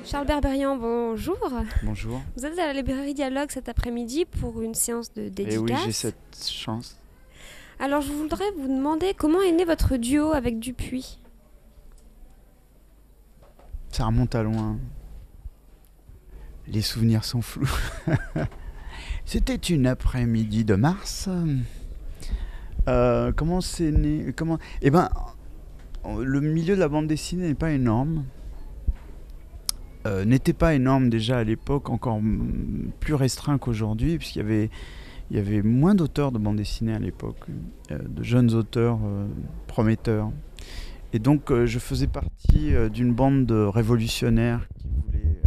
Charles Berberian, bonjour. Bonjour. Vous êtes à la librairie Dialogue cet après-midi pour une séance de dédicace. Et oui, j'ai cette chance. Alors, je voudrais vous demander comment est né votre duo avec Dupuis. Ça remonte à loin. Les souvenirs sont flous. C'était une après-midi de mars. Comment c'est né Eh ben, le milieu de la bande dessinée n'est pas énorme. N'était pas énorme déjà à l'époque, encore plus restreint qu'aujourd'hui, puisqu'il y avait moins d'auteurs de bande dessinée à l'époque, de jeunes auteurs prometteurs. Et donc je faisais partie d'une bande de révolutionnaires qui voulaient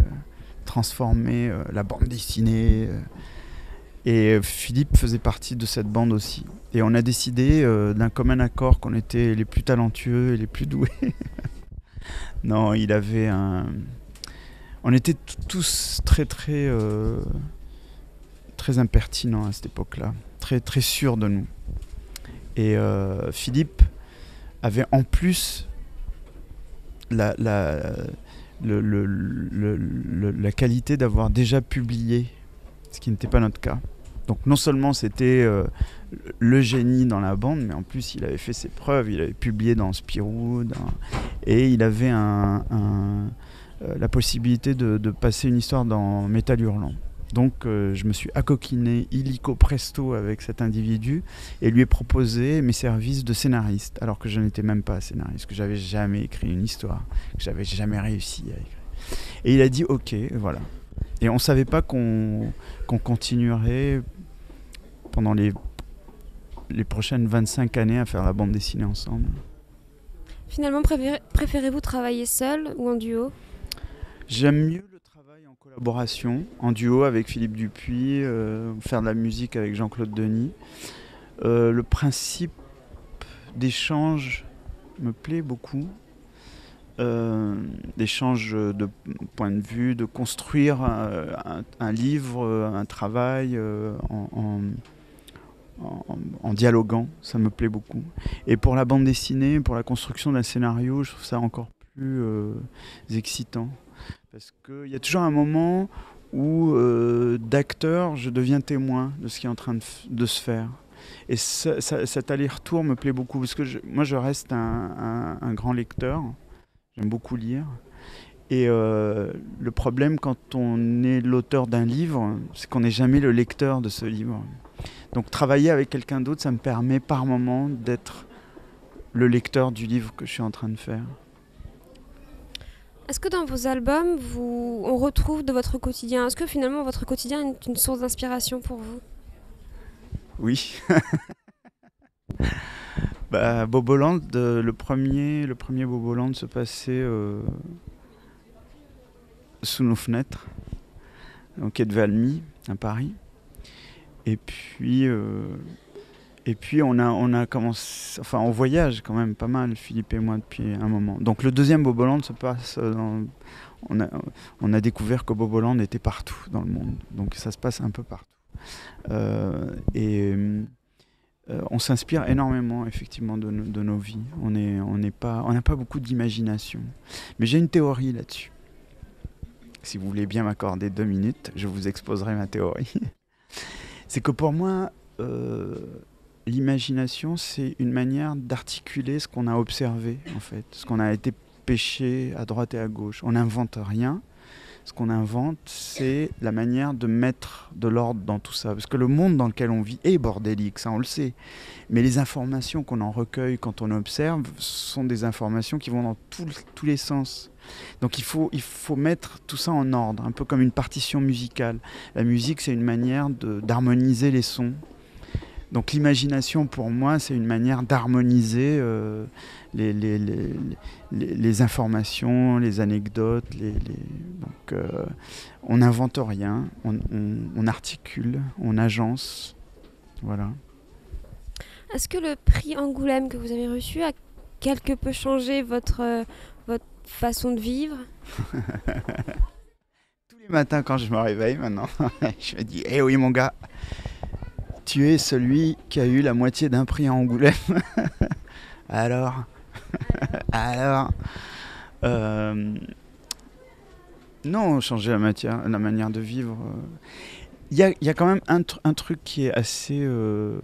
transformer la bande dessinée. Et Philippe faisait partie de cette bande aussi. Et on a décidé d'un commun accord qu'on était les plus talentueux et les plus doués. Non, il avait un... On était tous très impertinents à cette époque-là, très sûrs de nous. Et Philippe avait en plus la qualité d'avoir déjà publié, ce qui n'était pas notre cas. Donc non seulement c'était le génie dans la bande, mais en plus il avait fait ses preuves, il avait publié dans Spirou, et il avait la possibilité de passer une histoire dans Métal Hurlant. Donc je me suis acoquiné illico presto avec cet individu et lui ai proposé mes services de scénariste, alors que je n'étais même pas scénariste, que j'avais jamais écrit une histoire, que j'avais jamais réussi à écrire. Et il a dit ok, voilà. Et on savait pas qu'on continuerait pendant les prochaines 25 années à faire la bande dessinée ensemble. Finalement, préférez-vous travailler seul ou en duo ? J'aime mieux le travail en collaboration, en duo avec Philippe Dupuis, faire de la musique avec Jean-Claude Denis. Le principe d'échange me plaît beaucoup. D'échange de point de vue, de construire un livre, un travail en dialoguant, ça me plaît beaucoup. Et pour la bande dessinée, pour la construction d'un scénario, je trouve ça encore plus excitant. Parce qu'il y a toujours un moment où, d'acteur, je deviens témoin de ce qui est en train de se faire. Et cet aller-retour me plaît beaucoup, parce que moi je reste un grand lecteur, j'aime beaucoup lire. Et le problème quand on est l'auteur d'un livre, c'est qu'on n'est jamais le lecteur de ce livre. Donc travailler avec quelqu'un d'autre, ça me permet par moment d'être le lecteur du livre que je suis en train de faire. Est-ce que dans vos albums, on retrouve de votre quotidien ? Est-ce que finalement votre quotidien est une source d'inspiration pour vous ? Oui. Boboland, le premier Boboland se passait sous nos fenêtres, au quai de Valmy, à Paris. Et puis on a commencé, enfin on voyage quand même pas mal, Philippe et moi, depuis un moment. Donc le deuxième Boboland se passe on a découvert que Boboland était partout dans le monde. Donc ça se passe un peu partout. On s'inspire énormément effectivement de nos vies. On n'a pas beaucoup d'imagination. Mais j'ai une théorie là-dessus. Si vous voulez bien m'accorder 2 minutes, je vous exposerai ma théorie. C'est que pour moi, l'imagination, c'est une manière d'articuler ce qu'on a observé, en fait, ce qu'on a été pêché à droite et à gauche. On n'invente rien. Ce qu'on invente, c'est la manière de mettre de l'ordre dans tout ça. Parce que le monde dans lequel on vit est bordélique, ça on le sait. Mais les informations qu'on en recueille quand on observe sont des informations qui vont dans tous les sens. Donc il faut mettre tout ça en ordre, un peu comme une partition musicale. La musique, c'est une manière d'harmoniser les sons. Donc l'imagination, pour moi, c'est une manière d'harmoniser les informations, les anecdotes. Donc on n'invente rien, on articule, on agence. Voilà. Est-ce que le prix Angoulême que vous avez reçu a quelque peu changé votre façon de vivre ? Tous les matins quand je me réveille maintenant, je me dis « Eh oui mon gars !» Tu es celui qui a eu la moitié d'un prix à Angoulême. Alors, alors, euh, non, changer la manière de vivre. Il y a quand même un truc qui est assez. Le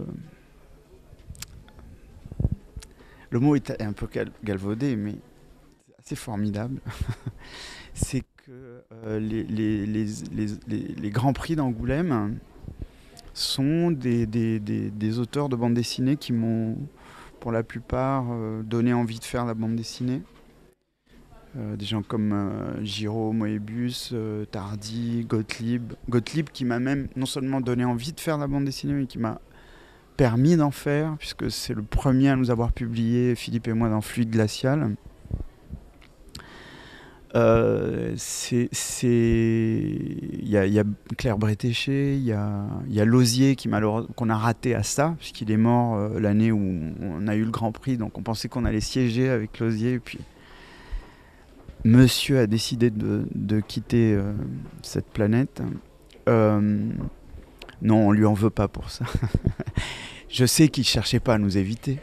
mot est un peu galvaudé, mais assez formidable. C'est que les grands prix d'Angoulême sont des auteurs de bande dessinée qui m'ont, pour la plupart, donné envie de faire la bande dessinée. Des gens comme Giraud, Moebius, Tardy, Gottlieb. Gottlieb qui m'a même non seulement donné envie de faire la bande dessinée, mais qui m'a permis d'en faire, puisque c'est le premier à nous avoir publié, Philippe et moi, dans Fluide Glacial. Il y a Claire Bretéché, il y a Lausier qu'on a raté à ça, puisqu'il est mort l'année où on a eu le Grand Prix, donc on pensait qu'on allait siéger avec Lausier, et puis Monsieur a décidé de quitter cette planète. Non, on lui en veut pas pour ça. Je sais qu'il cherchait pas à nous éviter.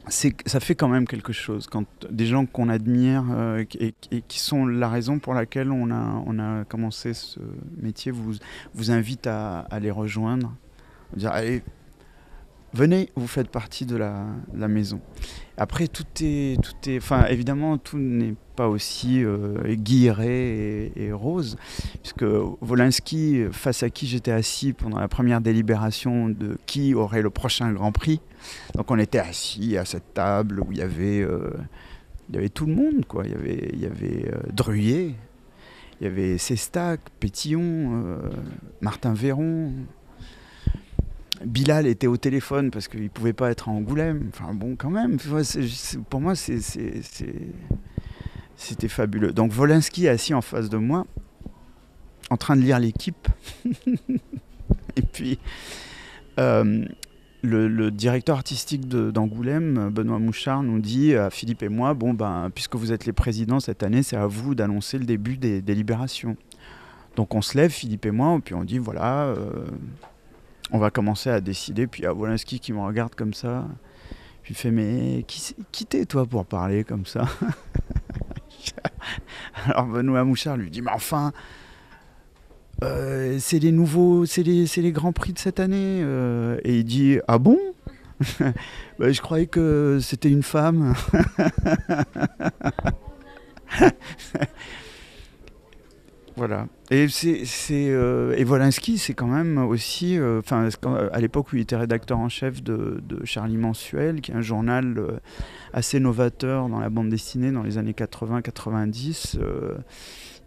Ça fait quand même quelque chose quand des gens qu'on admire et qui sont la raison pour laquelle on a commencé ce métier vous invitent à les rejoindre, dire allez, venez, vous faites partie de la maison. Après, enfin, évidemment, tout n'est pas aussi guilleret et rose, puisque Wolinski, face à qui j'étais assis pendant la première délibération de qui aurait le prochain Grand Prix, donc on était assis à cette table où il y avait tout le monde, quoi. Il y avait Druyer, il y avait Sestac, Pétillon, Martin Véron. Bilal était au téléphone parce qu'il ne pouvait pas être à Angoulême. Enfin bon, quand même, pour moi, c'était fabuleux. Donc Wolinski est assis en face de moi, en train de lire l'équipe. Et puis, le directeur artistique d'Angoulême, Benoît Mouchard, nous dit à Philippe et moi, bon, ben, puisque vous êtes les présidents cette année, c'est à vous d'annoncer le début des délibérations. Donc on se lève, Philippe et moi, et puis on dit, voilà... on va commencer à décider, puis il y a Wolinski qui me regarde comme ça, puis il fait mais qui t'es toi pour parler comme ça? Alors Benoît Mouchard lui dit mais enfin c'est les grands prix de cette année et il dit ah bon? Bah, je croyais que c'était une femme. Voilà. Et Wolinski, c'est quand même aussi, à l'époque où il était rédacteur en chef de Charlie Mensuel, qui est un journal assez novateur dans la bande dessinée dans les années 80-90,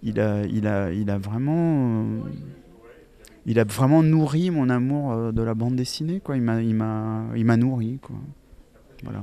il a vraiment nourri mon amour de la bande dessinée, quoi. Il m'a nourri, quoi. Voilà.